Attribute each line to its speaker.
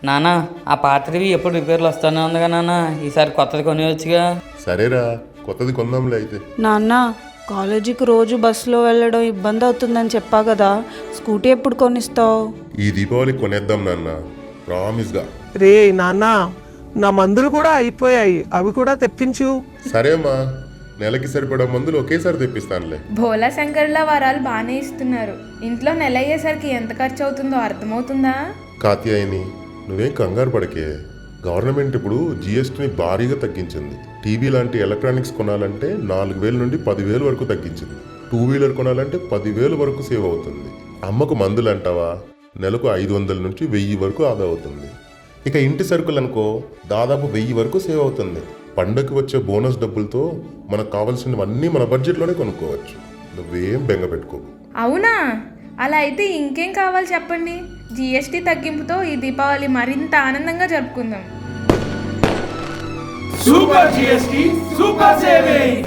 Speaker 1: నానా ఆ పాత్రవి ఎప్పుడు రిపేర్లు వస్తూనే ఉందిగా నాన్న, ఈసారి కొత్తది కొనివచ్చుగా.
Speaker 2: సరేరా, కొత్తది కొందాంలే అయితే.
Speaker 3: నాన్న, కాలేజీకి రోజు బస్సులో వెళ్ళడం ఇబ్బంది అవుతుందని చెప్పా కదా, స్కూటీ ఎప్పుడు కొనిస్తావు?
Speaker 2: ఈ దీపావళి కొనేద్దాం నాన్న, ప్రామిస్గా.
Speaker 4: రే నాన్న, నా మందులు కూడా అయిపోయాయి, అవి కూడా తెప్పించు.
Speaker 2: సరే అమ్మా, నెలకి సరిపడా మందులు ఒకేసారి తెప్పిస్తానులే.
Speaker 5: భోలా శంకర్ల వరాలు బాగానే ఇస్తున్నారు. ఇంట్లో నెల అయ్యేసరికి ఎంత ఖర్చు అవుతుందో అర్థమవుతుందా?
Speaker 2: కాత్యాయని, నువ్వేం కంగారు పడకే. గవర్నమెంట్ ఇప్పుడు జిఎస్టీని భారీగా తగ్గించింది. టీవీ లాంటి ఎలక్ట్రానిక్స్ కొనాలంటే 4,000 నుండి 10,000 వరకు తగ్గించింది. 2 వీలర్ కొనాలంటే 10,000 వరకు సేవ్ అవుతుంది. అమ్మకు మందులు అంటావా, నెలకు 500 నుంచి 1000 వరకు ఆదా అవుతుంది. ఇక ఇంటి సరుకులు అనుకో, దాదాపు 1000 వరకు సేవ్ అవుతుంది. పండగకి వచ్చే బోనస్ డబ్బులతో మనకు కావాల్సినవన్నీ మన బడ్జెట్లోనే కొనుక్కోవచ్చు. నువ్వేం బెంగ పెట్టుకో.
Speaker 5: అవునా? అలా అయితే ఇంకేం కావాలి చెప్పండి. జిఎస్టీ తగ్గింపుతో ఈ దీపావళి మరింత ఆనందంగా జరుపుకుందాం.
Speaker 6: Super GST, super saving.